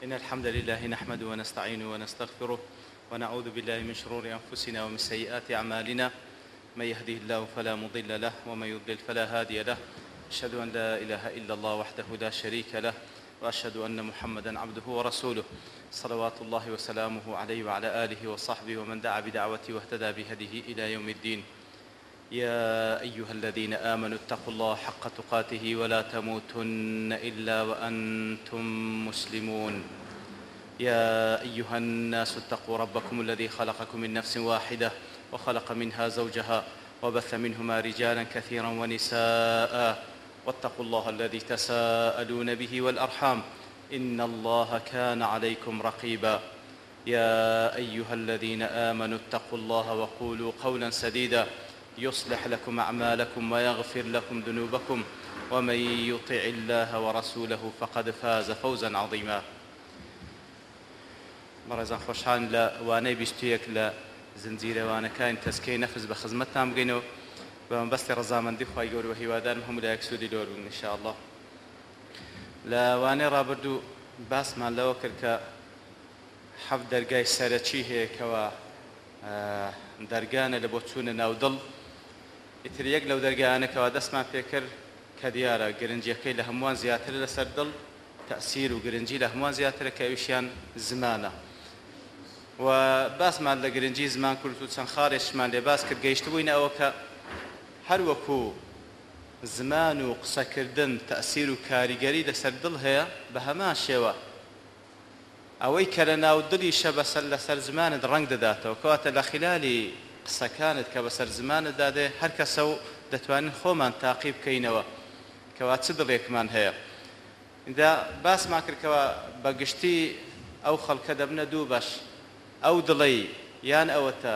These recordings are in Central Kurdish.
إن الحمد لله نحمده ونستعينه ونستغفره ونعوذ بالله من شرور أنفسنا ومن سيئات أعمالنا. من يهده الله فلا مضل له ومن يضلل فلا هادي له. أشهد أن لا إله إلا الله وحده لا شريك له وأشهد أن محمدا عبده ورسوله صلوات الله وسلامه عليه وعلى آله وصحبه ومن دعا بدعوته واهتدى بهديه إلى يوم الدين. يا أيها الذين آمنوا اتقوا الله حق تقاته ولا تموتن إلا وأنتم مسلمون. يا أيها الناس اتقوا ربكم الذي خلقكم من نفس واحدة وخلق منها زوجها وبث منهما رجالا كثيرا ونساء واتقوا الله الذي تساءلون به والأرحام إن الله كان عليكم رقيبا. يا أيها الذين آمنوا اتقوا الله وقولوا قولا سديدا يصلح لكم أعمالكم ويغفر لكم ذنوبكم ومن يطع الله ورسوله فقد فاز فوزا عظيما. بەڕێزان خۆشحان لە وانەی 21 لە زنجیرەوانەکانی تەزکیەی نەفس بە خزمەتتان بگەینەوە بە مەبەستی ڕەزامەندی خوای گەورە و هیوادارم هەموو لایەک سوودی لێ وەربگرن ئینشاءالله. لە وانەی ڕابردوو باسمان لەوە کرد کە 7 دەرگای سەرەکی هەیە کەوە دەرگانە لە بۆ چوونە ناودڵ. ئیتر یەک لەو دەرگایانەکەوە دەستمان پێکرد کە دیارە گرنگیەکەی لە هەمووان زیاتر لەسەر دڵ، تەأسیر و گرنگی لە هەمووان زیاترە کە ئەویشیان زمانە. و باسمان لە گرنگی زمان کرد و چەند خاڕێکمان لێ باس کرد گەیشتبووینە ئەوە کە هەر وەکو زمان و قسەکردن تەأسیر و کاریگەری لەسەر دڵ هەیە بە هەمان شێوە ئەوەی کە لە ناو دڵیشە لەسەر زمانت ڕەنگ دەداتەوە، کەواتە لە خلالی قسەکانت کە بەسەر زمانت دادێ هەر کەسە و دەتوانین خۆمان تاقی بکەینەوە کەوا چ دڵێکمان هەیە. ئینجا باسمان کردکەوە بەگشتی ئەو خەڵکە دەبنە دوو بەش، ئەو دڵەی یان ئەوەتە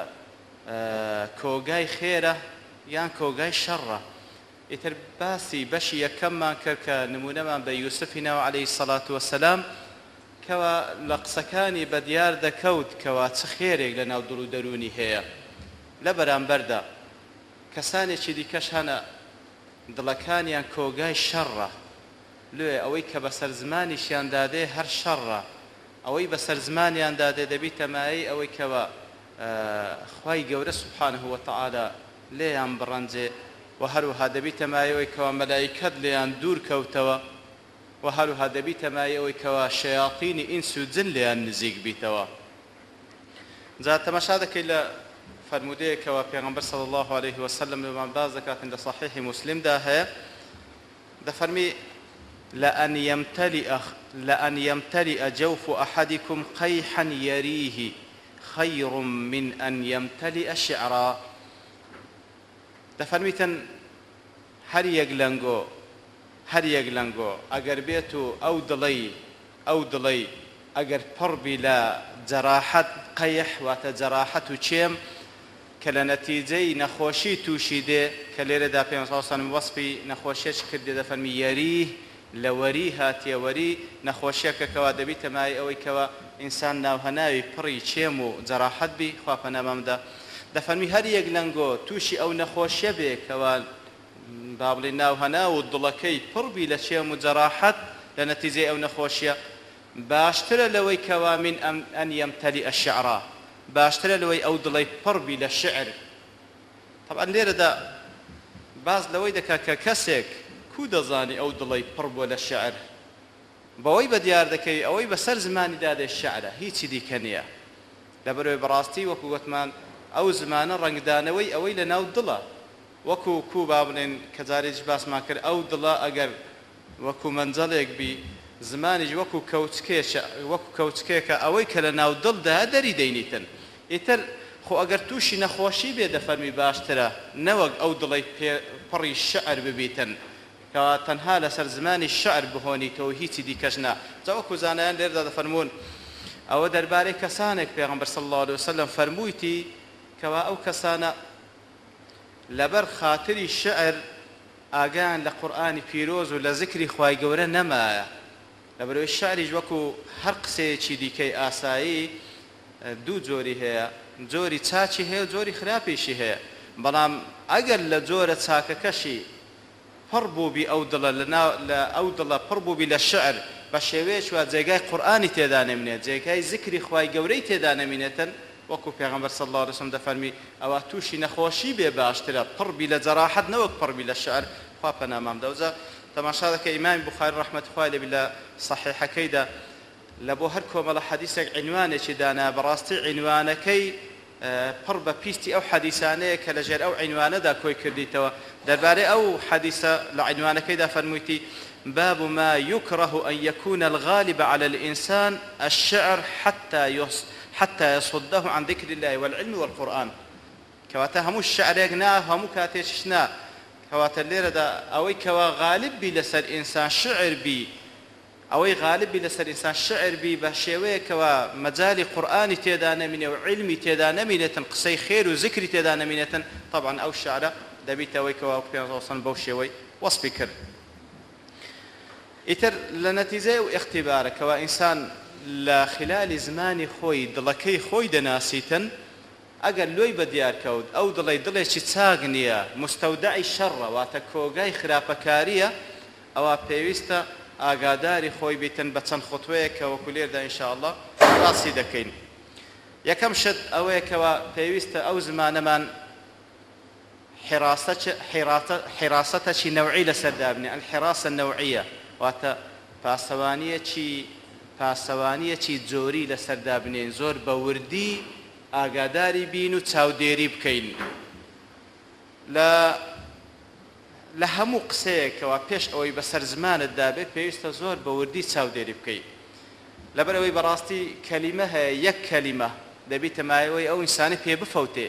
کۆگای خێرە یان کۆگای شەڕە. ئیتر باسی بەشی یەکەممان کرد کە نمونەمان بە یوسفی ناو عەلەیهی سەڵات وەسەلام کەوا لە قسەکانی بەدیار دەکەوت کەوا چ خێرێک لە ناو دڵ و دەرونی هەیە. لە بەرامبەردا کەسانێکی دیکەش هەنە دڵەکانیان کۆگای شەڕە، لێ ئەوەی کە بەسەر زمانیشیان دادێ هەر شەڕە، ئەوەی بەسەر زمانیان دادێ دەبی تەمایی ئەوەی کەوە خوای گەورە سوبحانەه وتەعالا لێیان بڕەنجێ و هەروەها دەبی تەمایی ئەوەی کەوە مەلایکەت لێیان دوور کەوتەوە و هەروەها دەبی تەمایی ئەوەی کەوە شەیاطینی ئینس و جن لێیان نزیک بیتەوە. جا تەماشا دەکەی لە فرمودەیەکەوە پێغەمبەر صلی الله عليه وسلم لەمان باز دەکاتن لە صحیحی موسلمدا هەیە، دەفەرمی لأن يمتلئ جوف أحدكم قيحا يريه خير من أن يمتلئ شعرا. دەفەرمیتن هەر یەک لەنگۆ ئەگەر بێت و ئەو دڵەی ئەگەر پڕبی لە جەراحەت قەیح واتە جەراحەت و چێم کە لە نەتیجەی نەخۆشی تووشی دێ کە لێرەدا پێغەمبەر صلی الله علیه وسلم وەسفی نەخۆشیەش کردێ، دەفەرمی یەریه لە وەری هاتیە، وەری نەخۆشیەکە کەوا دەبی تەمای ئەوەی کەوە ئینسان ناوهەناوی پڕی چێم و جەراحەت بی خوا پەنامەمدا. دەفەرمی هەر یەک لەنگۆ تووشی ئەو نەخۆشیە بێ کەوا با بڵێ ناوهەنا و دڵەکەی پڕبی لە چێم و جەراحەت لە نەتیجەی ئەو نەخۆشیە، باشترە لەوەی کەوا من ئەن یەمتەلیئ شیعرا، باشترە لەوەی ئەو دڵەی پڕبی لە شعر. طبعا لێرەدا باز لەوەی دەکا کە کەسێک کو دەزانی ئەو دڵەی پڕ بووە لە شعر، بەوەی بەدیار دەکەی ئەوەی بەسەر زمانی دادێ شعرە، هیچی دیکە نییە. لەبەرەوەی بەڕاستی وەکو وەتمان ئەو زمانە ڕەنگدانەوەی ئەوەی لە ناو دڵە، وەکو کو با بڵێن کە جارێک باسمان کرد ئەو دڵە ئەگەر وەکو مەنجەڵێک بی زمانیش وەکو کەوچکێکە ئەوەی کە لە ناو دڵدا دەری دەینیتن. ئیتر خۆ ئەگەر تووشی نەخۆشی بێ دەفەرمی باشترە نەوەک ئەو دڵەی پڕی شعر ببیتن کەوا تەنها لەسەر زمانی شعر بهۆنیتەوە هیچی دیکەش نا. جا وەکو زانایان لێرەدا دەفەرمون ئەوە دەربارەی کەسانێک پێغەمبەر صلی الله عليه وسلم فەرموویتی کەوا ئەو کەسانە لەبەر خاتری شعر ئاگان لە قورئانی پیرۆز و لە ذکری خوای گەورە نەمایە. لەبەرەوەی شعریش وەکو هەر قسەیەکی دیکەی ئاسایی دوو جۆری هەیە، جۆری چاچی هەیە و جۆری خراپیشی هەیە. بەڵام ئەگەر لە جۆرە چاکەکەشی پڕ بووبی ئەو دڵە لە ئەو دڵە پڕ بووبی لە شعر بە شێوەیەک وا جێگای قورئانی تێدا نەمێنێت جێگای ذکری خوای گەورەی تێدا نەمێنێتن وەکو پێغەمبەر صلی الله علیه وسلم دەفەرمی ئەوە تووشی نەخۆشی بێ باشترە پڕبی لە جەراحەت نەوەک پڕبی لە شعر خوا پەنامام دەوزە تەماشا دەکە ئیمامی بوخاری ڕەحمەتی خوای لێبی لە صەحیحەکەیدا لە بۆ هەر کۆمەڵە حەدیثێک عنوانێکی دانا بەڕاستی عنوانەکەی پڕ بە پیستی ئەو حەدیثانەیە کە لەژێر ئەو عنوانەدا کۆی کردیتەوە دەربارەی ئەو حەدیثە لە عنوانەکەیدا فەرموویتی باب ما يكره أن يكون الغالب على الإنسان الشعر حتى يصده عن ذكر الله والعلم والقرآن كواتا همو الشعر يقنا همو كاتيشنا كواتا الليرة دا أوي كوا غالب بي لسر إنسان شعر بي أوي غالب بي لسر إنسان شعر بي بشيوية كوا مجالي قرآني تيدانا مني وعلمي تيدانا مني قصي خير وذكري تيدانا مني طبعا أو الشعر دبيت أوي كوا وكبير وصن بوشيوي وصبكر ئیتر لە نەتیجەی و ئیختیبارەکەوە ئینسان لە خلالی زمانی خۆی دڵەکەی خۆی دەناسیتن ئەگەر لۆی بەدیارکەوت ئەو دڵی دڵێکی چاک نییە مستەودەعی شەڕە واتە کۆگای خراپەکاریە ئەوە پێویستە ئاگاداری خۆی بیتن بە چەند خوتوەیەکە وەکو لێردا ئینشاءالله باسی دەکەین یەکەم شت ئەوەیەکەوە پێویستە ئەو زمانەمان حراستەی نەوعی لەسەردابنێ الحراسە النەوعیە واتە پاسەوانیەکی جۆری لەسەردا بنێن زۆر بە وردی ئاگاداری بین و چاودێری بکەین لە هەموو قسەیەکەوە پێش ئەوەی بەسەر زمانت دابێت پێویستە زۆر بە وردی چاودێری بکەیت لەبەرەوەی بەڕاستی کەلیمە هەیە یەک کەلیمە دەبیتە مایەوەی ئەو ئینسانی پێ بفەوتێ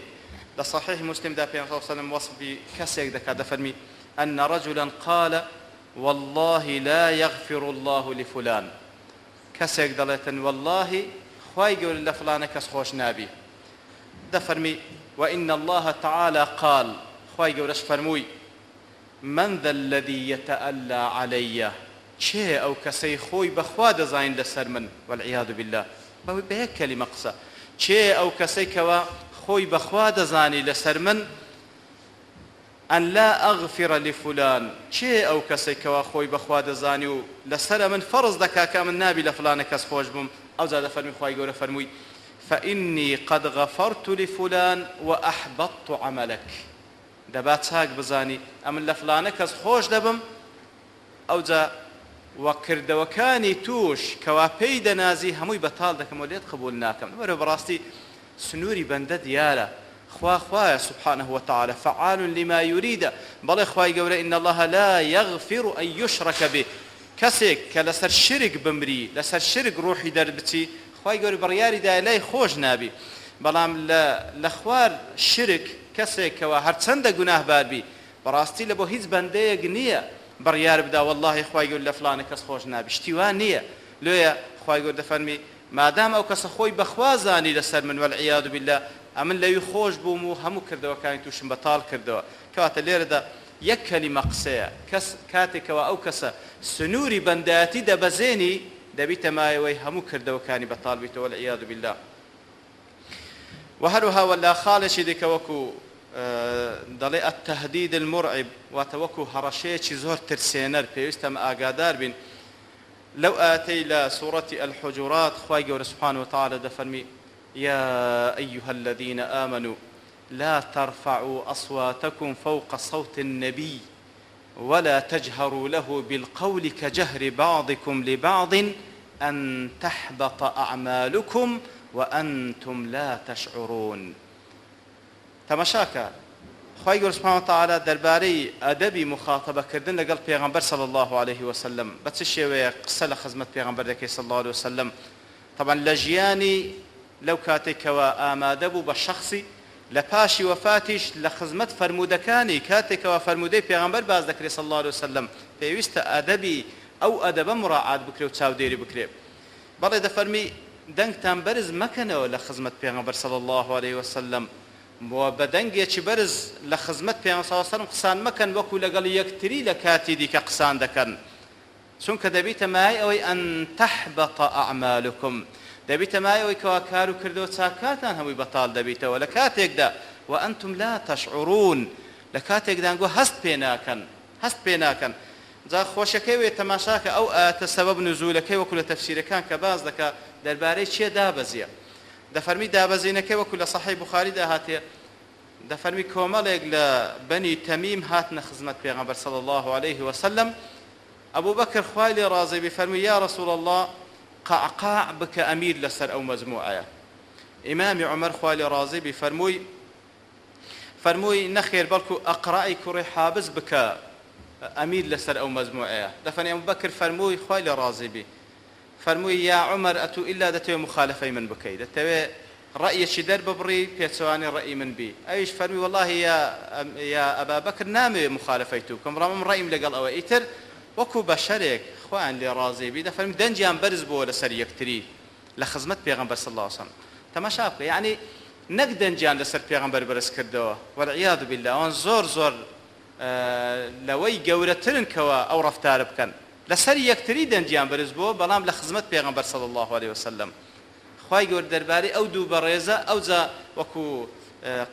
لە صحیح مسلمدا پێغەمبەر صلی الله علیه وسلم وەصفی کەسێک دەکات دەفەرمی أن رجلا قال والله لا يغفر الله لفلان كسيك دلتن والله خواي قول لفلان كس خوش نابي دفرمي وإن الله تعالى قال خواي قول فرموي من ذا الذي يتألى علي شيء أو كسي خوي بخوا دزاين لسر من والعياذ بالله بهيك كلمة قصة شيء أو كسي كوا خوي بخوا دزاني لسر من أن لا أغفر لفلان شيء أو كسي كوا خوي بخوا دزاني لسر من فرض دكا كامل نابي لفلان كس خوش بم أو زاد فرمي خواي قول فرموي فإني قد غفرت لفلان وأحبطت عملك دەبات چاک بزانی ئەمن لە فلانە کەس خۆش دەبم ئەو جا وەکردەوەکانی توش کەوا پێی دەنازی هەمووی بەتاڵ دەکەم و لێت قبول ناکەم بەرە بەڕاستی سنووری بەندە دیارە خوایە سبحانه وتعالى فعال لما يريد بەڵێ خوای گەورە إن الله لا يغفر أن يشرك به کەسێک کە لەسەر شرک بمری لەسەر شرک ڕوحی دەربچی خوای گەورە بڕیاریدا لای خۆش نابی بەڵام لە خوار شرک کەسێکەوە هەرچەندە گوناهبار بی بەڕاستی لە بۆ هیچ بەندەیەک نییە بڕیار بدا واللهی خوای گەورە لە فلانە کەس خۆش نابی شتیوان نییە لۆیە خوای گەورە دەفەرمی مادام ئەو کەسە خۆی بەخوا زانی لەسەر من والعیاذ بالله ئەمن لەوی خۆش بووم و هەموو کردەوەکانی تووشم بەتاڵ کردەوە کەواتە لێرەدا یەک کەلیمە قسەیە کەس کاتێکەوە ئەو کەسە سنووری بەندایەتی دەبەزێنی دەبیتە مایەوەی هەموو کردەوەکانی بەتاڵ بیتەوە والعیاذ بالله وهروها ولا خالشي ديك وكو دلي التهديد المرعب وتوكو هرشيتشي زور ترسينر بيستم اقادار بين لو اتي الى سوره الحجرات خواي سبحانه وتعالى دفرمي يا ايها الذين امنوا لا ترفعوا اصواتكم فوق صوت النبي ولا تجهروا له بالقول كجهر بعضكم لبعض ان تحبط اعمالكم وأنتم لا تشعرون تماشاكا خواهي قول سبحانه وتعالى درباري أدبي مخاطبة كردن لقل پیغمبر صلى الله عليه وسلم بس الشيء قصة لخزمة پیغمبر دكي صلى الله عليه وسلم طبعا لجياني لو كاتك وآمادبو بالشخصي لپاشي وفاتش لخزمة فرمودكاني كاتك وفرمودي پیغمبر باز دكري صلى الله عليه وسلم پيوست أدبي أو أدب مراعاة بكري وتاوديري بكري بل إذا فرمي دەنگتان بەرز مەکەنەوە لە خزمەت پێغەمبەر صلی الله عليه وسلم بۆ بە دەنگێکی بەرز لە خزمەت پێغەمبەر صلی الله عليه وسلم قسان مەکەن وەکو لەگەڵ یەکتری لە کاتی دیکە قسان دەکەن چونکە دەبیتە مای ئەوەی ئەن تەحبەط ئەعمالکم دەبیتە مای ئەوەی کەوا کار و کردەوە چاکاتان هەمووی بەتاڵ دەبیتەوە لە کاتێکدا وأنتم لا تشعرون لە کاتێکدا هەست پێ ناکەن جا خۆشەکەی وێ تەماشاکە ئەو ئاتە سەبەب نزولەکەی وەکو لە تەفسیرەکان کە باز دەکا دەربارەی چێ دابەزیە دەفەرمی دابەزینەکەی وەکو لە سەحیح بوخاریدا هاتێ دەفەرمی کۆمەڵێک لە بەنی تەمیم هاتنە خزمەت پێغەمبەر صلی الله عليه وسلم ئەبوو بەکر خوای لێ ڕازی بی فەرمووی یا رسول الله قعقاع بکە ئەمیر لەسەر ئەو مەجموعەیە ئیمامی عومەر خوای لێ ڕازی بی فەرمووی نەخێر بەڵکو ئەقڕای کوڕی حابس بکە ئەمیر لەسەر ئەو مەجموعەیە دەفەرمی ئەبوو بەکر فەرمووی خوای لێ ڕازی بی فەرمووی یا عومەر ئەتوو ئیلا دەتەوێت مخالفەی من بکەی دەتەوێت ڕأیەکی دەرببڕی پێچەوانی ڕەئی من بی ئەویش فەرمی والله یا ئەبا بەکر نامەوێت مخالفەی تو بکەم ڕامم ڕەیم لەگەڵ ئەوە ئیتر وەکو بەشەرێک خۆیان لێ ڕازی بی دەفەرمی دەنجیان بەرز بووە لەسەر یەکتری لە خزمەت پێغەمبەر صلی الله علیه وسلم تەماشا بکە یعنی نەک دەنجیان لەسەر پێغەمبەر بەرز کردەوە والعیاذ بالله ئەوان زۆر لەوەی گەورەترن کەوە ئەو ڕەفتارە بکەن لەسەر یەکتری دەنجیان بەرز بووە بەڵام لە خزمەت پێغەمبەر صلی الله عليه وسلم خوای گەورە دەربارەی ئەو دوو بەڕێزە ئەوجا وەکو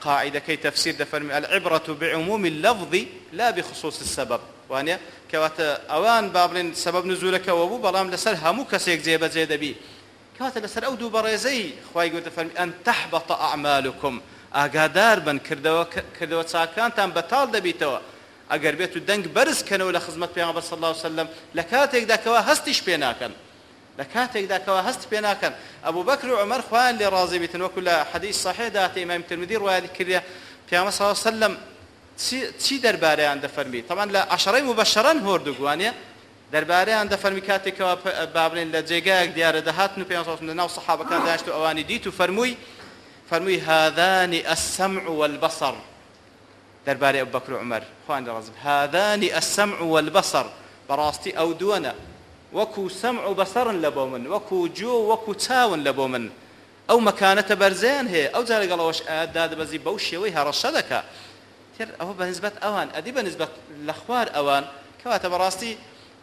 قاعدەکەی تەفسیر دەفەرمی العبرة بعموم اللفظ لا بخصوص السبب وانە کەواتە ئەوان با بڵێن سەبەب نزولەکەەوە بوو بەڵام لەسەر هەموو کەسێک جێبەجێ دەبی کەواتە لەسەر ئەو دوو بەڕێزەی خوای گەورە دەفەرمی ئەن تەحبەط ئەعمالکم ئاگادار بن کردەوە چاکانتان بەتاڵ دەبیتەوە ئەگەر بێت و دەنگ بەرزکەنەوە لە خزمەت پێغەمبەر صلی الله عليه وسلم لە کاتێکدا کەوا هەستیش پێ ناکەن لە کاتێکدا کەوا هەست پێ ناکەن ئەبوو بەکر و عومەر خوایان لێ ڕازی بیتن وەکو لە حەدیث صحیحدا هاتێ ئیمام ترمذی ڕوایەتی کردێ پێغەمبەر صلی الله عليه وسلم چی دەربارەیان دەفەرمی طبعا لە عەشەرەی مبەشەرەن هۆردوگوانێ دەربارەیان دەفەرمی کاتێکەوە با بڵێن لە جێگایەک دیارە دەهاتن و پێغەمبەر لە ناو سەحابەکان دانیشت و ئەوانی دیت و فەرمووی هذان السمع والبصر دەربارەی ئەبوو بەکر و عومەر خوایان لێ ڕازی هذان السمع والبصر بەڕاستی ئەو دووەنە وەکو سەمع و بەسەرن لە بۆ من وەکو جۆ وەکو چاون لە بۆ من ئەو مەکانەتە بەرزیان هەیە ئەو جا لەگەڵەوەش دادەبەزی بەو شێوەی هەڕەشە دەکا تر ئەوە بەنسبەت ئەوان ئەدی بەنسبەت لە خوار ئەوان کەواتە بەڕاستی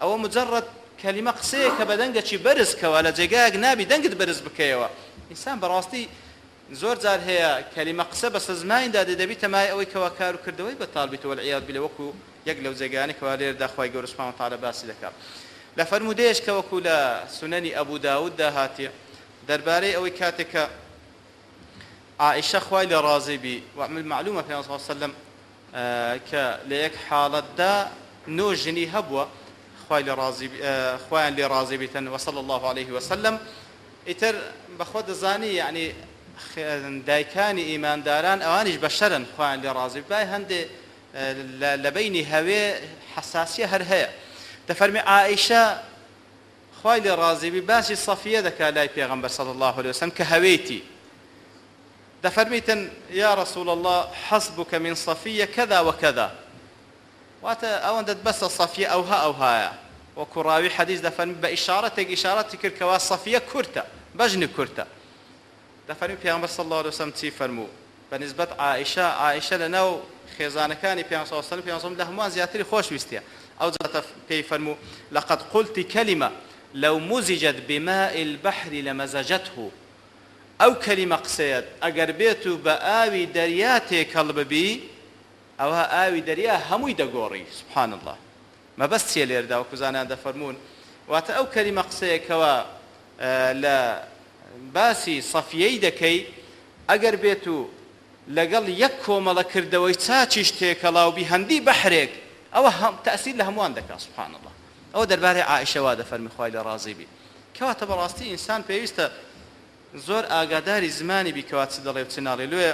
ئەوە مجرد کەلیمە قسەیە کە بە دەنگێکی بەرز کەوە لە جێگایەک نابی دەنگت بەرز بکەیەوە ئینسان بەڕاستی زۆر جار هەیە کەلیمە قسە بەسە زمانیدا دەبیتە مای ئەوەی کەوا کار و کردەوەی بەتاڵ بیتەوە والعیاذ بالله وەکو یەک لەو جێگانەی کەوا لێرەدا خوای گەورە سوبحانه وتعالى باسی دەکات لە فەرمودەیەش کە وەکو لە سونەنی ئەبوو داوددا هاتێ دەربارەی ئەوەی کاتێک کە عائشە خوای لێ ڕازی بی معلومە پێغەمبەر صلی الله عليه وسلم کە لە یەک حاڵەتدا نۆ ژنی هەبووە خوایان لێ ڕازی بیتن وصلی الله عليه وسلم ئیتر بەخۆ دەزانی یعنی دایکانی ئیمانداران ئەوانیش بەشەرن خوایان لێ ڕازی بای هەندێ لە بینی هەوێ حساسیە هەر هەیە دەفەرمی عائشە خوای لێ ڕازی بی باسی سەفیە دەکا لای پێغەمبەر صلی الله عليه وسلم کە هەوێتی دەفەرمیتن یا رسول الله حسبك من صفية كذا وكذا واتە ئەوەندە بەسە سەفیە ئەوهایە وەکو ڕاوی حەدیث دەفەرمی بە ئیشارەتی کرد کەوا سەفیە کورتە بەژنی کورتە دەفەرمی پێغەمبەر صلی الله عليه وسلم چی فەرموو بەنسبەت عائشە لەناو خێزانەکانی پێغەمبەر صلی الله عليه وسلم پێغەمبەر لە هەمووان زیاتری خۆشویستیە ئەو جاتە پێی فەرموو لقد قلت كلمة لو مزجت بماء البحر لمزجته ئەو کەلیمە قسەیەت ئەگەر بێت و بە ئاوی دەریا تێکەڵ ببی ئەوە ئاوی دەریا هەمووی دەگۆڕی سبحان الله مەبەست چیە لێردا وەکو زانایان دەفەرمون واتە ئەو کەلیمە قسەیەکەوە لە باسی سەفیەی دەکەی ئەگەر بێت و لەگەڵ یەک کۆمەڵە کردەوەی چاچیش تێکەڵاوبی هەندی بەحرێک ئەوە تەئسیر لە هەمووان دەکات سبحان الله ئەوە دەربارەی عائشەوا دەفەرمی خوای لێ ڕازی بی کەواتە بەڕاستی ئینسان پێویستە زۆر ئاگاداری زمانی بیکەوە چ دەڵێ و چ ناڵێ لێ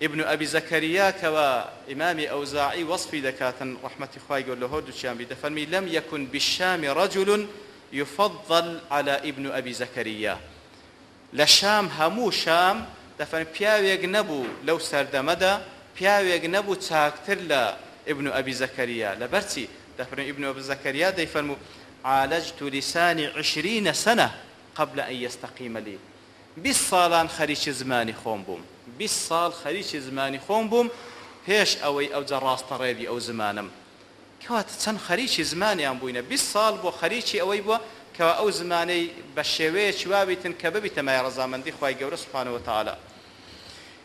ابن أبي زكريا كوا إمام أوزاعي وصفي دكاتن رحمة خوای گەورە لە هۆردووچیان بی دەفەرمی لم يكن بالشام رجل يفضل على ابن أبي زكريا لە شام هەموو شام دەفەرمی پیاوێک نەبوو لەو سەردەمەدا پیاوێک نەبوو چاکتر لە ابن أبي زكريا لەبەرچی دەفەرمی ابن أبي زكريا دەیفەرموو عالجت لساني 20 سنة قبل أن يستقيم لي 20 ساڵان خەریکی زمانی خۆم بووم 20 ساڵ خەریکی زمانی خۆم بووم پێش ئەوەی ئەوجا ڕاستەڕێبی ئەو زمانم کەواتە چەند خەریکی زمانیان بووینە 20 ساڵ بۆ خەریکی ئەوەی بووە کەوا ئەو زمانەی بە شێوەیەکی وابیتن کە ببیتە مای ڕەزامەندی خوای گەورە سوبحانه وتعالى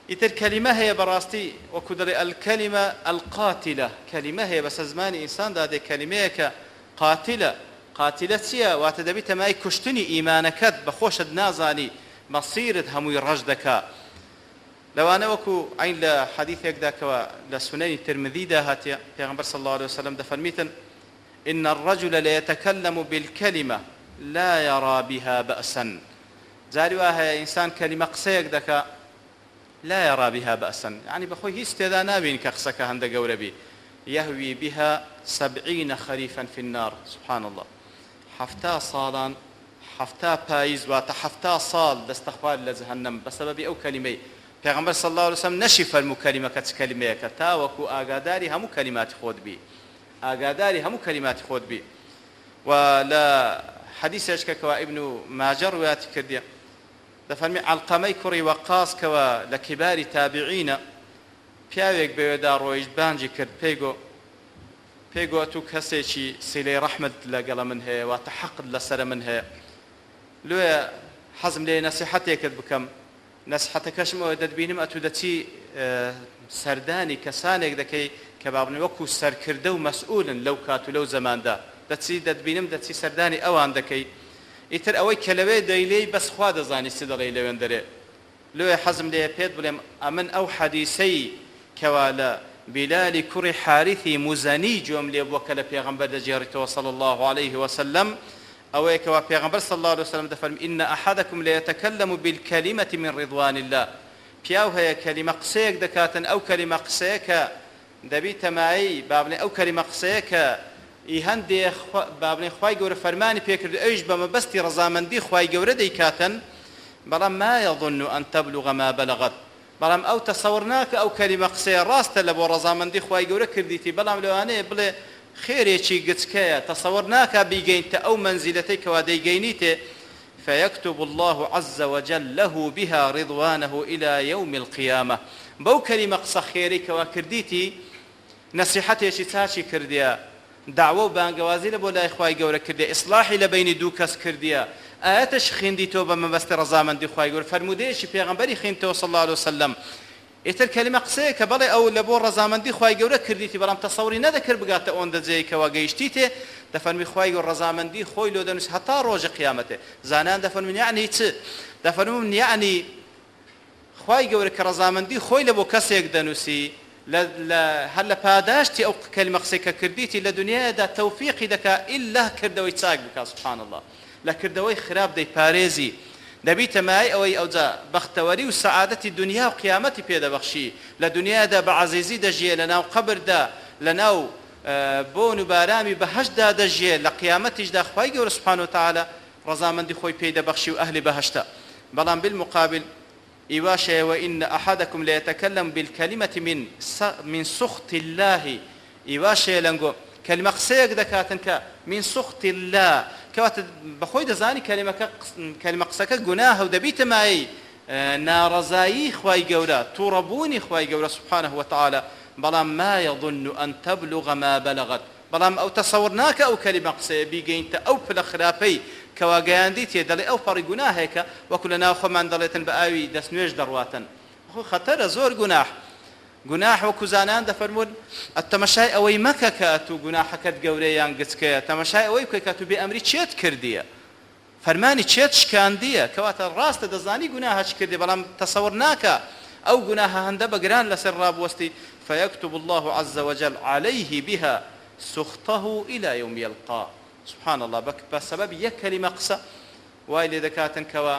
ئیتر کەلیمە هەیە بەڕاستی وەکو دەڵێ الکەلیمە القاتلە کەلیمە هەیە بەسە زمانی ئینساندا دێ کەلیمەیە کە قاتلە چییە؟ واتە دەبێتە مای کوشتنی ئیمانەکەت بە خۆشت نازانی مەسیرت هەمووی ڕەش دەکا. لەوانە وەکو عین لە حەدیثێکدا کەوە لە سونەنی ترمذیدا هاتیە پێغەمبەر صلی الله عليه وسلم دەفەرمیتن إن الرجل ليتكلم بالكلمة لا يرى بها بأسا. جاری وا هەیە ئینسان کەلیمە قسەیەک دەکا لا يرى بها بأسا، يعني بەخۆی هیچ تێدا نابین کە قسەکە هەندە گەورە بی. يهوي بها 70 خريفا في النار. سبحان الله. 70 ساڵان 70 پاییز واتە 70 ساڵ دەستەخوار لە جەهەنەم بەسەبەبی ئەو کەلیمەی. پێغەمبەر صلی الله عليه وسلم نەشی فەرموو کەلیمەکە چ کەلیمەیەکە تاوەکو ئاگاداری هەموو کەلیماتی خۆت بی، ئاگاداری هەموو کەلیماتی خۆت بی. و لە حەدیثێکە کەوا ئیبن ماجە ڕوایەتی کردیە دەفەرمی عەلقەمەی کوڕی وەقاص کەوە لە کیباری تابعینە پیاوێک بەوێدا ڕۆیشت بانگی کرد پێیگوت تو کەسێکی سیلەی ڕەحمت لەگەڵە من هەیە واتە حەقت لەسەرە من هەیە، لێ حەزم لێ نەسیحەتێکت بکەم. نەسیحەتەکەشم ئەوە دەتبینم ئەتو دەچی سەردانی کەسانێک دەکەی کە بابنی وەکو سەرکردە و مەسئولن لەو کات و لەو زەماندا دەتبینم دەچی سەردانی ئەوان دەکەی. ئیتر ئەوەی کە لەوێ دەیلێی بەس خوا دەزانی چی دەڵێی لەوێن دەرێ. لێ حەزم لێ پێت بڵێم ئەمن ئەو حەدیسەی کەوا لە بیلالی کوڕی حارثی موزەنی جۆم لێ بووە کە لە پێغەمبەر دەجێڕیتەوە صلی الله عليه وسلم ئەوەیە کەوا پێغەمبەر صلی الله عليه وسلم دەفەرمی إن أحدكم ليتكلم بالكلمة من رضوان الله. پیاو هەیە کەلیمە قسەیەک دەکاتن ئەو کەلیمە قسەیە کە دەبی تەمایی بابنێ ئەو کەلیمە قسەیە کە هەندێک بابنێ خوای گەورە فەرمانی پێکرد ئەویش بە مەبەستی ڕەزامەندی خوای گەورە دەیکاتن بەڵام ما يظن أن تبلغ ما بلغت. بەڵام ئەو تەسەوڕ ناکە ئەو کەلیمە قسەیە ڕاستە لە بۆ ڕەزامەندی خوای گەورە کردیتی، بەڵام لەوانەیە بڵێ خێرێکی گچکەیە تەسەوڕ ناکە بیگەینتە ئەو مەنزیلەتەی کەوا دەیگەینیتێ. فيكتب الله عز وجل له بها رضوانه إلى يوم القيامة. بەو کەلیمە قسە خێرەی کەوا کردیتی نەسیحەتێکی چاچی کردیە، داوە و بانگەوازی لە بۆ لای خوای گەورە کردیە، ئیسلاحی لە بینی دوو کەس کردیە، ئاەتش خوێندیتەوە بە مەبەستی ڕەزامەندی خوای گەورە، فەرمودەیەکی پێغەمبەری خوێندتەوە صلی الله عليه وسلم. ئیتر کەلیمە قسەیە کە بەڵێ ئەو لە بۆ ڕەزامەندی خوای گەورە کردیتی بەڵام تەسەوری نەدەکرد بگاتە ئەوەندە جێی کەوا گەیشتیتێ. دەفەرمی خوای گەورە ڕەزامەندی خۆی لۆ دەنووسی هەتا ڕۆژی قیامەتێ. زانان دەفەرمون یعنی چ؟ دەفەرمون یعنی خوای گەورە کە ڕەزامەندی خۆی لە بۆ کەسێک دەنووسی هەر لە پاداشتی ئەو کەلیمە قسەی کە کردیتی لە دنیادا تەوفیقی دەکا ئیلا کردەوەی چاک بکات. سبحان الله. لە کردەوەی خراپ دەیپارێزی، دەبیتە مای ئەوەی ئەوجا بەختەوەری و سەعادەتی دنیا و قیامەتی پێدەبەخشی. لە دنیادا بە عەزیزی دەژیە، لە ناو قەبردا لە ناو بۆن و بارامی بەهەشتدا دەژیە، لە قیامەتیشدا خوای گەورە سبحانه وتعالى ڕەزامەندی خۆی پێی دەبەخشی و ئەهلی بەهەشتە. بەڵام بالمقابل ئیواشەیە وإن أحدكم ليتكلم بالكلمة من سخط الله. ئیواشەیە لەنگۆ کەلیمە قسەیەک دەکاتن کە من سخط الله کەواتە بەخۆی دەزانی کەلیمە قسەکە گوناهە و دەبیتە مای ناڕەزایی خوای گەورە، تووڕەبوونی خوای گەورە سبحانه وتعالى. بەڵام ما يظن أن تبلغ ما بلغت. بەڵام ئەو تەسەوڕ ناکە ئەو کەلیمە قسەیە بیگەینتە ئەو پلە خراپەی کەوا گەیاندیتێ، دەڵێ ئەو پەڕی گوناهێکە وەکو لە ناو خۆمان دەڵێتن بە ئاوی دەستنوێژ دەڕواتن. خەتەرە زۆر گوناح وەکو زانان دەفەرمون ئەتەمەشای ئەوەی مەکە کە تو گوناحەکەت گەورەیان گچکەیە، تەمەشای ئەوەی بکەی کە تو بێ ئەمری چێت کردیە، فەرمانی چێت شکاندیە، کەواتە ڕاستە دەزانی گوناهە چ کردی بەڵام تەسەوڕ ناکە ئەو گوناهە هەندە بەگران لەسەر ڕابوەستی. فيكتب الله عز وجل عليه بها سخطه إلى يوم يلقاه. سبحان الله. بسبب يك كلمة قسە وای لێ دەکاتن کەوا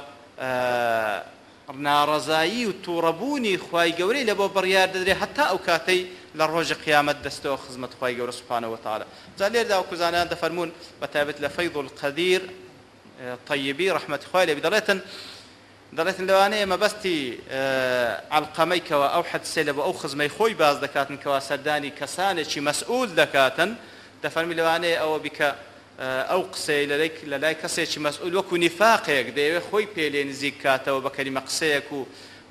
ناڕەزایی و تووڕەبوونی خوای گەورەی لە بۆ بڕیار دەدرێ هەتا ئەو کاتەی لە ڕۆژی قیامەت دەستەوە خزمەت خوای گەورە سبحانه وتعالى. جا لێردا وەکو زانان دەفەرمون بەتایبەت لە فەیض القەدیر طیبی ڕەحمەتی خوای لێ دەڵێتن لەوانەیە مەبەستی عەلقەمەی کەوا ئەو حەدسێ لە بۆ ئەو خزمەی خۆی باز دەکاتن کەوا سەردانی کەسانێکی مەسئول دەکاتن. دەفەرمی لەوانەیە ئەوە بیکە ئەو قسەی لە لای کەسێکی مەسئول وەکو نیفاقێک دەیەوێت خۆی پێ لێ نزیک کاتەوە بە کەلیمە قسەیەک و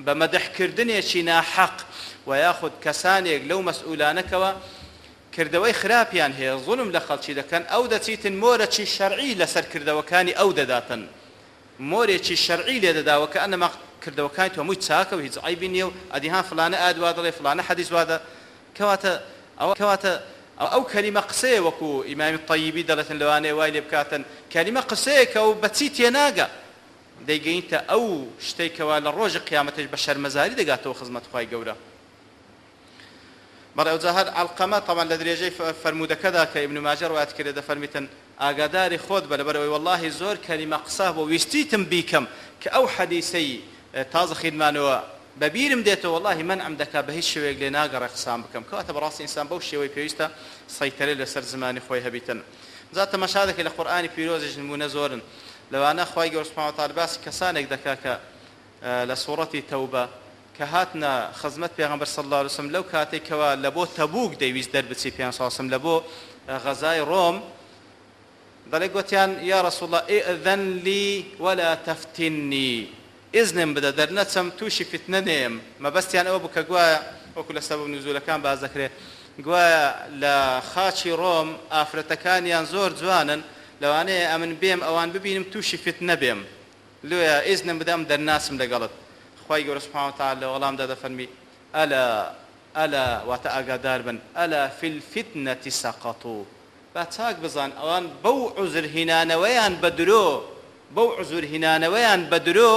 بە مەدەحکردنێکی ناحەق و یاخود کەسانێک لەو مەسئولانەکەوە کردەوەی خراپیان هەیە زوڵم لە خەڵکی دەکەن، ئەو دەچیتن مۆرەکی شەرعی لەسەر کردەوەکانی ئەو دەداتن، مۆرێکی شەرعی لێ دەداوە کە ئەنەما کردەوەکانی تۆ هەمووی چاکە و هیچ عیبی نییە و ئەدیهان فلانە ئاد وا دەڵێ فلانە حەدیث وا دە. کەواتە ئەو کەلیمە قسەیە وەکو ئیمامی طەیبی دەڵێتن لەوانەیە وای لێ بکاتن کەلیمە قسەیەکە و بەچی تێناگە دەیگەینتە ئەو شتێکەوە لە ڕۆژی قیامەتش بە شەرمەزاری دەگاتەوە خزمەت خوای گەورە. بەڵێ ئەوجا هەر عەلقەمە تەمان لە درێژەی فەرموودەکەدا کە ئیبن ماجە ڕوایەت کردێ دەفەرمیتن ئاگاداری خۆت بە لەبەرەوەی وەڵڵاهی زۆر کەلیمە قسە بۆ ویستیتم بیکەم کە ئەو حەدیسەی تازە خیدمانەوە بەبیرم دێتەوە وەڵڵاهی منعم دەکا بە هیچ شێوەیەک لێ ناگەڕێ قسام بکەم کەواتە بەڕاستی ئینسان بەو شێوەی پێویستە سەیطرە لەسەر زمانی خۆی هەبیتن. جا تەماشادەکەی لە قورئانی پیرۆزیش نمونە زۆرن لەوانە خوای گەورە سوبحانەهو وتعالا باسی کەسانێک دەکا کە لە سوورەتی تەوبە کە هاتنە خزمەت پێغەمبەر صلی الله علیه وسلم لەو کاتێکەوە لە بۆ تەبوک دەیویست دەربچی پێیان صلی الله علیه وسلم لە بۆ غەزای ڕۆم دەڵێ گوتیان یا رسول الله ئئذن لی ولا تفتنی ئیزنم بدە دەرنەچەم تووشی فتنە نێم مەبەستیان ئەوە بوو کە گوایە وەکو لە سەبەب نزولەکان باز دەکرێت گوایە لە خاچی ڕۆم ئافرەتەکانیان زۆر جوانن لەوانەیە ئەمن بێم ئەوان ببینم تووشی فتنە بێم لێیە ئیزنم بدەم دەرناسم لەگەڵت. خوای گەورە سوبحانەهو وتعالا لە وەڵامدا دەفەرمی ئەلا واتە ئاگادار بن ئەلا فی الفتنة سەقەطوا با چاک بزان ئەوان بەو عوزرهێنانەوەیان بە درۆ بەو عوزرهێنانەوەیان بە درۆ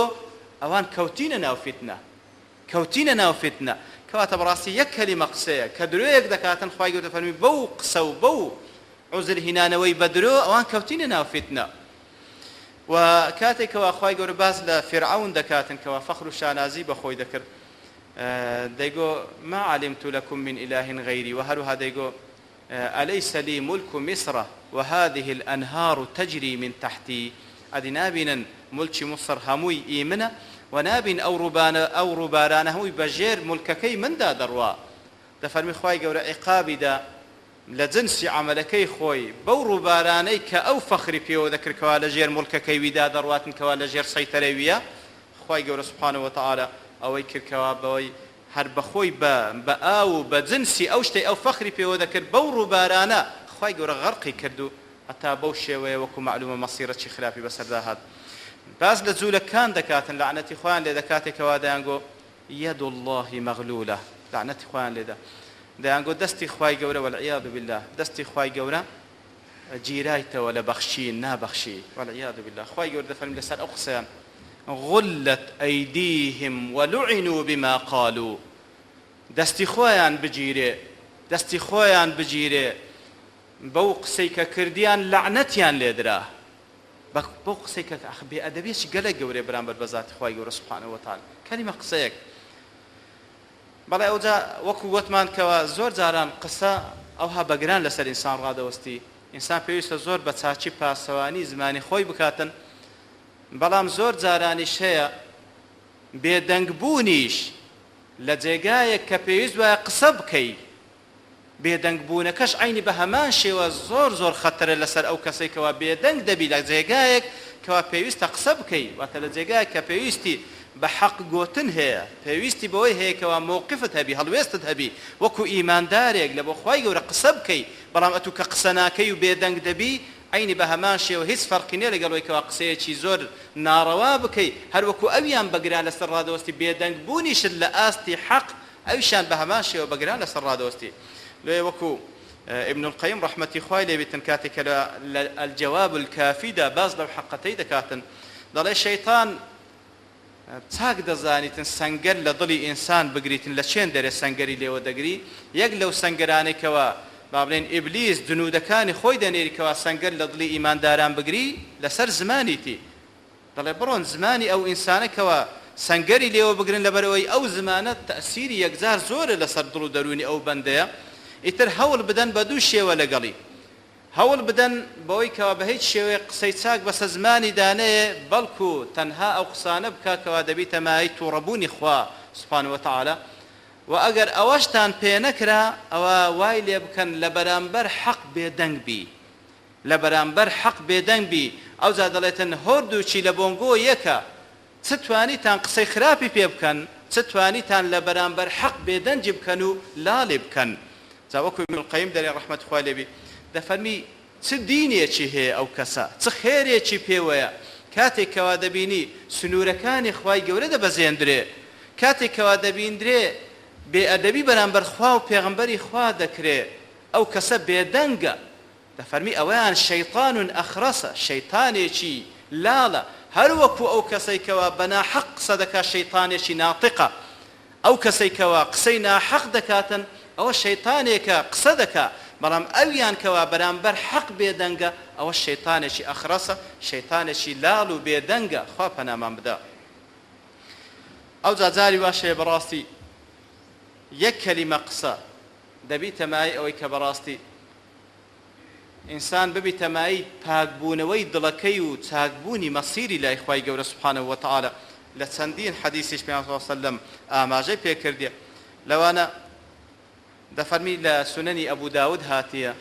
ئەوان کەوتینە ناو فتنە کەوتینە ناو فتنە کەواتە بەڕاستی یەک کەلیمە قسەیە کە درۆیەک دەکاتن خوای گەورە دەفەرمی بەو قسە و بەو عوزرهێنانەوەی بە درۆ ئەوان کەوتینە ناو فتنە. و کاتێکەوە خوای گەورە باس لە فرعون دەکاتن کەوا فەخر و شانازی بەخۆی دەکرد دەیگۆ ما علمت لكم من إله غيري وهروها دەیگۆ أليس لي ملك مصر وهذه الأنهار تجري من تحتي ئەدی نابینن ملکی مصر هەمووی ئیمنە و نابین ئەو ڕووبارانە هەمووی بەژێر ملکەکەی مندا دەڕوا دەفەرمی خوای گەورە عیقابیدا لە جنسی عملەکەی خۆی بەو ڕووبارانەی کە ئەو فەخری پێوە دەکردکەوە لە ژێر ملکەکەی ویدا دەڕواتن کەوا لە ژێر سەیتەرەی ویە خوای گەورە سوبحانەهو وتعالا ئەوەی کردکەوە بەوەی هەر بەخۆی بە ئاو و بە جنسی ئەو شتەی ئەو فەخری پێوە دەکرد بەو ڕووبارانە خوای گەورە غەرقی کردو هەتا بەو شێوەیە وەکو معلومە مەسیرە چی خراپی بەسەردا هات. باز لە جوولەکان دەکاتن لعنەتی خۆیان لێ دەکاتێکەوە دەیانگۆ یەد الله مەغلولە لعنەتی خۆیان لێدا دەیانگۆ دەستی خوای گەورە والعیاذ بالله دەستی خوای گەورە گیرایتەوە لە بەخشین نابەخشی والعیاذ بالله. خوای گەورە دەفەرمی لەسەر ئەو قسەیان غلت ئەیدیهم ولعنوا بما قالوا دەستی خۆیان بگیرێ دەستی خۆیان بگیرێ بەو قسەی کە کردیان لعنەتیان لێدرا بەو قسەی کە بێئەدەبیەکی گەلێک گەورەیە بەرامبەر بە ذاتی خوای گەورە سوبحانەهو وتعالا کەلیمە قسەیەک. بەڵێ ئەوجا وەکو گوتمان کەوە زۆر جاران قسە ئەوها بەگران لەسەر ئینسان ڕادەوەستی ئینسان پێویستە زۆر بە چاچی پاسەوانی زمانی خۆی بکاتن بەڵام زۆر جارانیش هەیە بێدەنگبوونیش لە جێگایەک کە پێویست وایە قسە بکەی بێدەنگبوونەکەش عینی بە هەمان شێوە زۆر زۆر خەتەرە لەسەر ئەو کەسەی کەوا بێدەنگ دەبی لە جێگایەک کەوا پێویستە قسە بکەی واتە لە جێگایەک کە پێویستی بە حەق گوتن هەیە پێویستی بەوەی هەیە کەوا مووقفت هەبی هەڵوێستت هەبی وەکو ئیماندارێک لە بۆ خوای گەورە قسە بکەی بەڵام ئەتوو کە قسە ناکەی و بێدەنگ دەبی عینی بە هەمان شێوە هیچ فەرقی نییە لەگەڵەوەی کەوا قسەیەکی زۆر ناڕەوا بکەی هەروەکو ئەویان بەگران لەسەر ڕادەوەستی بێدەنگبوونیشت لە ئاستی حەق ئەویشان بە هەمان شێوە بەگران لەسەر ڕادەوەستی. لێ وەکو ابن القيم رحمەتی خوای لێ بێتن کاتێکە لە الجواب الكافیدا باز لەو حەقەتەی دەکاتن دەڵێ شەیطان چاک دەزانیتن سەنگەر لە دڵی ئینسان بگریتن لە چێن دەرێ سەنگەری لێوە دەگری یەک لەو سەنگەرانێکەوە با بڵێن ئیبلیس جنودەکانی خۆی دەنێریکەوە سەنگەر لە دڵی ئیمانداران بگری لەسەر زمانیتی دەڵێ بڕۆن زمانی ئەو ئینسانەکەوە سەنگەری لێوە بگرن لەبەرەوەی ئەو زمانە تەئسیری یەکجار زۆرە لەسەر دڵ و دەرونی ئەو بەندەیە ئیتر هەوڵ بدەن بە دوو شێوە لەگەڵی هەوڵ بدەن بەوەی کەوا بە هیچ شێوەیە قسەی چاک بەسە زمانی دانەیە بەڵکو تەنها ئەو قسانە بکاکەوە دەبیتە مای تووڕەبوونی خوا سوبحانەهو وتعالا و ئەگەر ئەوەشتان پێ نەکرا ئەوە وای لێ بکەن لە بەرامبەر حەق بێدەنگ بی لە بەرامبەر حەق بێدەنگ بی ئەوجا دەڵێتن هۆردووچی لە بۆنگۆ یەکە چ توانیتان قسەی خراپی پێ بکەن چ توانیتان لە بەرامبەر حەق بێدەنجی بکەن و لاڵێ بکەن. جا وەکو ابن القەیم دەرێ ڕەحمەتی خوا لێ بی دەفەرمی چ دینێکی هەیە ئەو کەسە چ خێرێکی پێوەیە کاتێکەوە دەبینی سنوورەکانی خوای گەورە دەبەزێندرێ کاتێکەوە دەبیندرێ بێئەدەبی بەرامبەر خوا و پێغەمبەری خوا دەکرێ ئەو کەسە بێدەنگە دەفەرمی ئەوەیان شەیطان ئەخرەسە شەیطانێکی لاڵە هەروەکو ئەو کەسەی کەوا بەناحەق قسە دەکات شەیطانێکی ناتقە ئەو کەسەی کەوا قسەی ناحەق دەکاتن ئەوە شەیطانێکە قسە دەکات بەڵام ئەویان کەوا بەرامبەر حەق بێدەنگە ئەوە شەیطانێکی ئەخرەسە شەیطانێکی لاڵ و بێدەنگە خوا پەنامان بدە ئەو جاری واشەیە بەڕاستی یەک کەلیمە قسە دەبیتە مای ئەوەی کە بەڕاستی ئینسان ببیتە مای پاکبوونەوەی دڵەکەی و چاکبوونی مەسیری لای خوای گەورە سوبحانەهو وتەعالە لە چەندین حەدیثیش پێغەمبەر صلی الله علیه و سەلەم ئاماژەی پێکردێ لەوانە دەفەرمی لە سونەنی ئەبوو داود هاتیە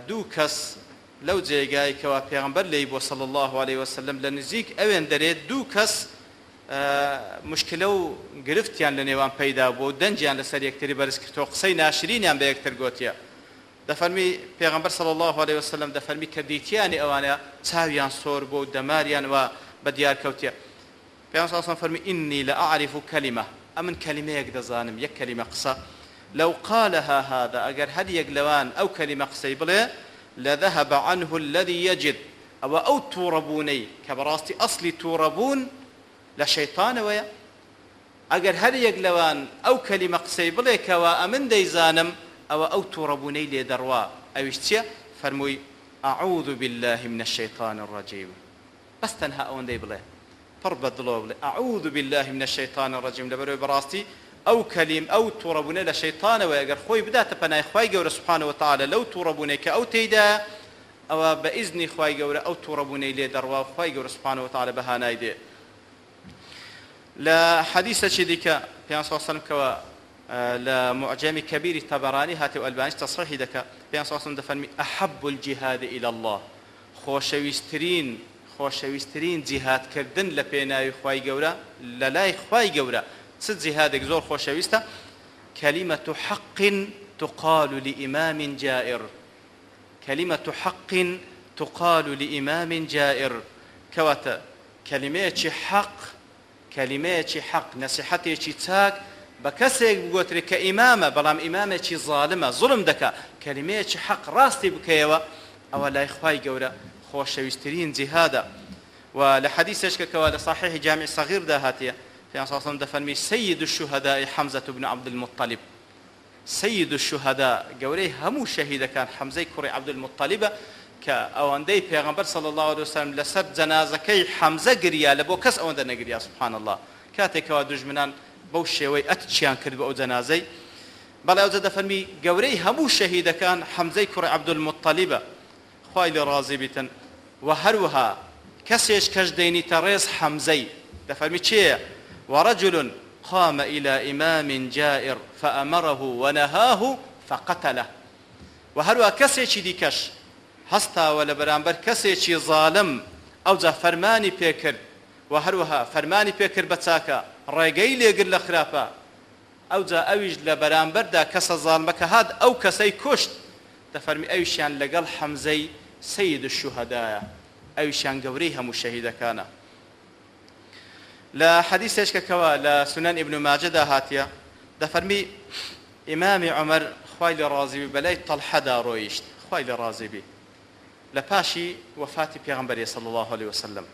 دوو کەس لەو جێگای کەوا پێغەمبەر لێی بۆ صلی الله علیه و سەلەم لە نزیک ئەوێن دەرێت دوو کەس مشکلە و گرفتیان لە نێوان پەیدا بوو و دەنجیان لەسەر یەکتری بەرز کردەوە قسەی ناشرینیان بە یەکتر گوتیە دەفەرمی پێغەمبەر صلی الله علیه و سەلەم دەفەرمی کە دیتیانی ئەوانە چاویان سۆر بوو و دەماریان وا بەدیار کەوتیە پێغەمبەر صلی الله علیه و سەلەم فەرمی ئینی لەئەعرف کەلیمە ئەمن کەلیمەیەک دەزانم یەک کەلیمە قسە لو قالها هذا أجر هديك لوان أو كلمة قصي بلا لذهب عنه الذي يجد أو توربوني كبراستي أصلي توربون لشيطان ويا أجر هديك لوان أو كلمة قصي بلا كوا أمن ديزانم أو توربوني لدروا أو اشتيا فرموي أعوذ بالله من الشيطان الرجيم بس تنها أون دي بلا طرب الضلوب أعوذ بالله من الشيطان الرجيم لبرو براستي أو كلم أو توربون لشيطان ويقر خوي بدأت بناي خوي جور سبحانه وتعالى لو توربونك أو تيدا أو بإذن خوي جور أو توربوني لي دروا خوي جور سبحانه وتعالى بهاناي دي لا حديث شديك في صلى الله عليه وسلم كوا لمعجم كبير الطبراني هاتي والباني تصحيح دك في صلى الله عليه وسلم دفن أحب الجهاد إلى الله خوشويسترين جهاد كردن لبيناي خوي جورا لا خوي جورا ست جهادك زور خوشويسته كلمة حق تقال لإمام جائر كلمة حق تقال لإمام جائر كواتا كلمة حق نصيحتي تاك بكسيك بقوتري كإمامة بلام إمامة ظالمة ظلم دكا كلمة حق راستي بكيوا أو لا إخواي قورا خوشويسترين جهادا ولحديث كوا صحيح جامع صغير ده هاتيه في صلى الله عليه وسلم دفن سيد الشهداء حمزة بن عبد المطلب سيد الشهداء قولي همو شهيد كان حمزة كري عبد المطلب كأواندي پیغمبر صلى الله عليه وسلم لسر جنازة كي حمزة قريا لبو كس أواندنا قريا سبحان الله كاتك ودجمنان بوشيوي أتشيان كرب أو جنازي بل أوزا دفن قولي همو شهيد كان حمزة كري عبد المطلب خواهي راضي بيتن وهروها كسيش كجديني تريز حمزة دفن چيه ورجل قام إلى إمام جائر فأمره ونهاه فقتله وهروا كسيشي ديكش هستا ولا برامبر كسيشي ظالم أو ذا فرماني بيكر وهروها فرماني بيكر بتاكا رقي لي قل خرافة أو ذا أوج لبرامبر دا كس ظالمك هاد أو كسي كشت تفرمي أوشان لقل حمزي سيد الشهداء أوشان قوريها مشاهدة كان لا حديث ايش كوا لا سنن ابن ماجه هاتيا دفرمي امام عمر خويل رازي بلاي طلحه دارويشت خويل رازي بي لباشي وفاه پیغمبر صلى الله عليه وسلم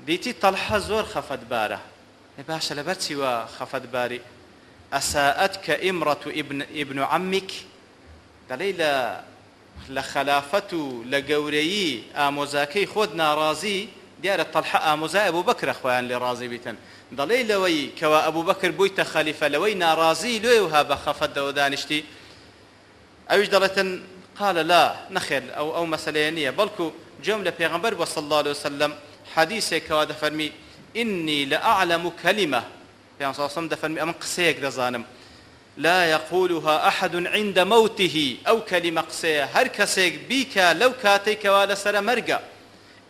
ديتي طلحه زور خفت باره باشا لبرتي وخفت باري اساءتك امراه ابن عمك دليل لخلافته لقوري اموزاكي خود ناراضي ديار الطلحة آموزا أبو بكر أخوان لرازي بيتن ضلي لوي كوا أبو بكر بويت خليفة لوي نارازي لوي وهابا خفت ودانشتي أوش دلتن قال لا نخير أو مسألة بلكو جملة پیغمبر صلى الله عليه وسلم حديثة كوا دفرمي إني لأعلم كلمة يعني صلى الله عليه وسلم دفرمي أمن قسيك دزانم لا يقولها أحد عند موته أو كلمة قسية هر كسيك بيك لو كاتيك ولا سر مرقى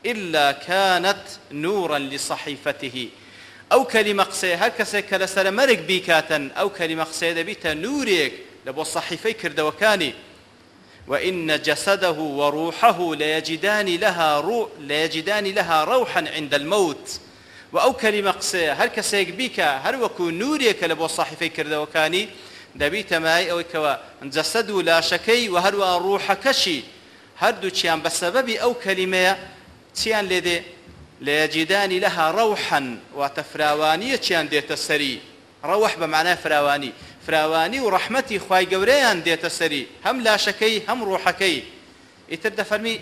إلا كانت نورا لصحيفته أو كلمة قسية هر كسيك لسر مرق بيكاتا أو كلمة قسية بيتا نوريك لبو الصحيفي كردوكاني وإن جسده وروحه ليجدان لها روحا عند الموت وأو كلمة قسية هر كسيك بيكا هر وكو نوريك لبو الصحيفي كردوكاني دەبیتە مای ئەوەی کەوە جەسەد و لاشەکەی و هەروە ڕوحەکەشی هەردووچیان بە سەبەبی ئەو کەلیمەیە چیان لێ دێ لەیەجیدانی لەها ڕەوحەن واتە فراوانیە چیان دێتە سەری ڕەوح بە معنای فراوانی و ڕەحمەتی خوای گەورەیان دێتە سەری هەم لاشەکەی هەم ڕوحەکەی ئیتر دەفەرمی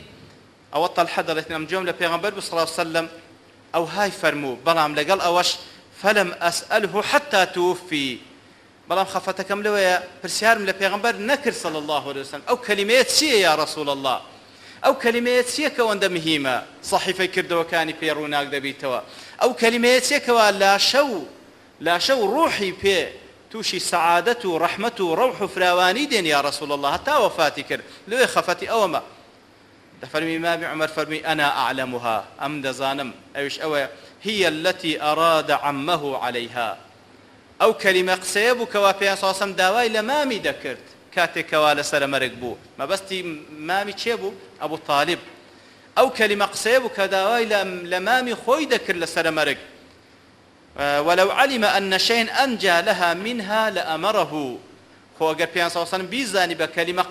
ئەوە تەلحە دەڵێت ئەم جۆم لە پێغەمبەر صلی الله علیه وسلم ئەو های فەرموو بەڵام لەگەڵ ئەوەش فەلەم ئەسئەله حەتا توفی بەڵام خەفەتەکەم لەوەیە پرسیارم لە پێغەمبەر نەکرد صلی الله علیه وسلم ئەو کەلیمەیە چییە یا رەسوول الله ئەو کەلیمەیە چییە کە ئەوەندە مهمە صەحیفەی کردەوەکانی پێ ڕووناک دەبیتەوە ئەو کەلیمەیە چییە کەوا لاشە و ڕوحی پێ تووشی سەعادەت و ڕەحمەت و ڕەوح و فراوانی دێن یا رەسوول الله هەتا وەفاتی کرد لەوێ خەفەتی ئەوەمە دەفەرمی ئیمامی عومەر فەرمی ئەنا ئەعلەمها ئەم دەزانم ئەویش ئەوەیە هي التي أراد عمه عليها ئەو کەلیمە قسەیە بوو کەوا پێیان ساسەم داوای لە مامی دەکرد کاتێکەوا لەسەر مەرگ بوو مەبەستی مامی چێ بوو ئەبوو طالب ئەو کەلیمە قسەیە بوو کە داوای لە مامی خۆی دەکرد لەسەر مەرگ ولو علم أن شيئا أنجى لها منها لأمره خۆ ئەگەر پێیان ساسەم بیزانی بە کەلیمە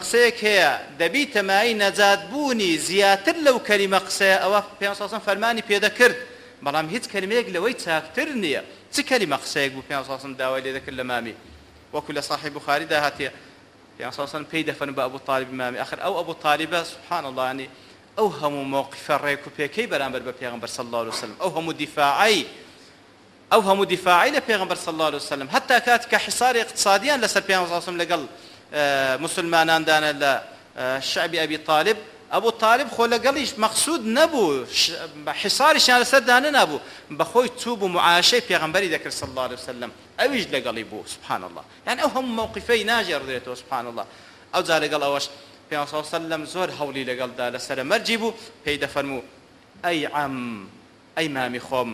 قسەیەک هەیە دەبیتە مای نەجات بوونی زیاتر لەو کەلیمە قسەیە ئەوە پێیان ساسەم فەرمانی پێدەکرد بەڵام هیچ کەلیمەیەک لەوەی چاکتر نییە چ کەلیمە قسەیەک بوو پێیان ساسەم داوای لێ دەکرد لە مامی وەکو لە صحیح بوخاریدا هاتیە پێیان ساسەم پێی دەفەرمێ بە ئەبوو طالب مامی ئەخر ئەو ئەبوو طالبە سبحان الله ینی ئەو هەموو موقفە ڕێک و پێکەی بەرامبەر بە پێغەمبەر صلی الله علیه وسلم ئەو هەموو دیفاعی لە پێغەمبەر صلی الله علیه وسلم هەتا کاتێک کە حیساری اقتصادیان لەسەر پێیان ساسەم لەگەڵ مسلماناندانە لە شعبی ئەبی طالب ئەبوو طالب خۆ لەگەڵیش مەقسوود نەبوو حیساریشیان لەسەر دانە نەبوو بەخۆی چوو بوو معاشەی پێغەمبەری دەکرد صلی الله علیه وسلم ئەویش لەگەڵی بوو سبحان الله یعنی ئەو هەموو موقفەی ناژێڕدرێتەوە سبحان الله ئەو جا لەگەڵ ئەوەش پێغەمبەر صلی الله علیه وسلم زۆر هەوڵی لەگەڵدا لەسەر مەرجی بوو پێی دەفەرموو ئەی عەم ئەی مامی خۆم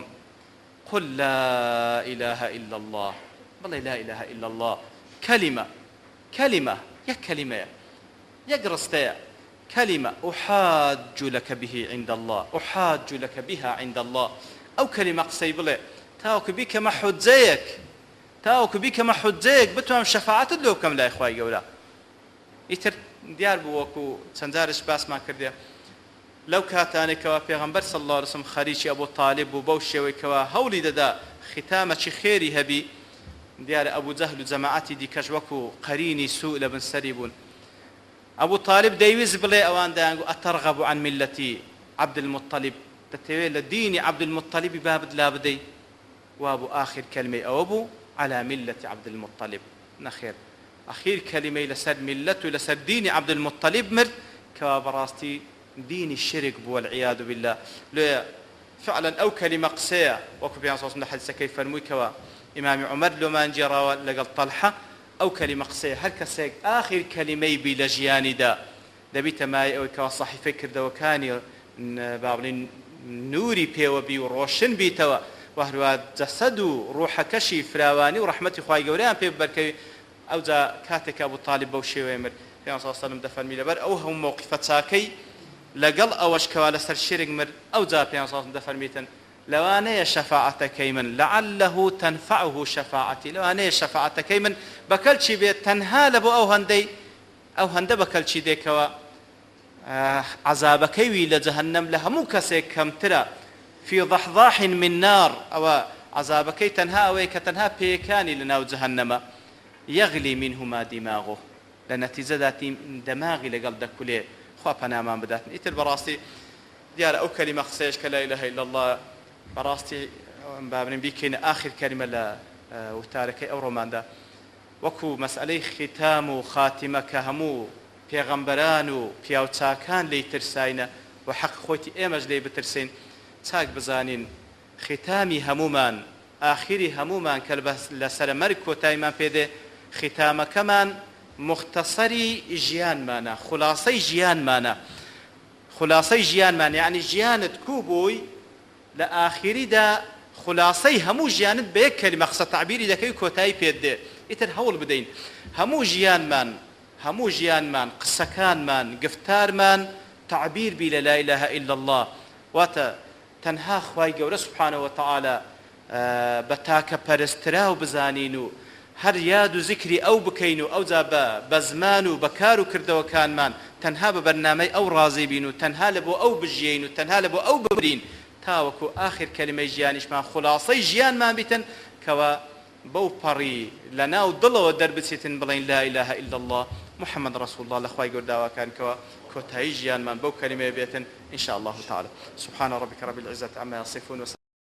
قل لا إله إلا الله بڵێ لا إله إلا الله كلمة يك كلمة يك رستيا كلمة أحاج لك به عند الله أحاج لك بها عند الله أو كلمة قصي بلي تاوك بك ما حجيك بتوام شفاعة لو كم لا إخوائي ولا يتر ديار بوكو سنجارش باس ما كرديا لو كاتاني كوا پیغمبر صلى الله عليه وسلم خريجي أبو طالب وبوشي وكوا هولي ددا ختامة خيري هبي ديار أبو جهل جماعتي دي كجوكو قريني سوء لبن سريبون أبو طالب ديوز بلي أوان دانقو أترغب عن ملتي عبد المطلب تتوي لديني عبد المطلب باب لابدي وابو آخر كلمة أو أبو على ملة عبد المطلب نخير أخير كلمة لسد ملته لسد ديني عبد المطلب مرد كوا براستي ديني الشرك والعياذ بالله لو فعلا أو كلمة قسية وكو بيان صوص من حديثة كيف فرموي كوا إمام عمر لو ما نجرى لقل طلحة أو كلمة قسية هل كسيك آخر كلمة بلجياني دا دبيت ماي أو كوا صحي فكر دا وكاني بابلين نوري بيوبي وروشن بيتوا وهروا جسدو روح كشي فراواني ورحمتي خواهي قوريان بيبركي أو ذا كاتك أبو طالب بوشي ويمر في صلى الله عليه وسلم دفن ميلبر أو هم موقفة ساكي لقل أوش كوالا سر شرق مر أو ذا في صلى الله عليه وسلم دفن ميتن لو أنا شفاعة كيمن لعله تنفعه شفاعتي لو أنا شفاعة كيمن بكل شي بيت تنها لبو أو هندي بكل شي دي كوا عذاب كيوي لجهنم لها مو كسيك كم ترى في ضحضاح من نار أو عذاب كي تنها أو كتنها بيكاني لنا جهنم يغلي منهما دماغه لنتيجة ذاتي دماغي لقلب كله خوابنا ما بدأت إتر براستي ديار أو كلمة خسيش كلا إله إلا الله براستي بابن بيكين آخر كلمة لا وتارك أو روماندا وكو مسألة ختام وخاتمة كهمو پیغمبران پیاوچاکان لی ترساینه و حق خویتی ایمج لی بترسین تاک بزانین ختامی همومان آخری همومان کل لسر مرگ کوتای من پیده ختام کمان مختصری جیان مانا خلاصی جیان مانا یعنی جیانت کوبوی لآخری دا خلاصی همو جیانت به یک کلمه خص تعبیری دکی کوتای پیده ایتر هول بدین همو جیان من قسەکان من گفتار من تعبیر بی لا إله إلا الله واتا تنها خواهی گەورە سبحانه وتعالى بە تاکە پەرسترا و بزانین و هەر یاد و زیکری ئەو بکەین و ئەوجا بە زمان و بە کار و کردەوەکانمان تەنها بە بەرنامەی ئەو ڕازی بین و تەنها لە بۆ ئەو بژیین و تەنها لە بۆ ئەو ببرین تاوەکو ئاخر کەلیمەی ژیانیشمان خلاصەی ژیانمان بیتن کەوە بەو پەڕی لە ناو دڵەوە دەربچێتن بڵین لا إله إلا الله محمد رسول الله لەخوای گەورداواکان کەوە کۆتایی ژیانمان بەو کەلیمەیە بێتن إن شاء الله تعالى. سبحان ربك رب العزة عما يصفون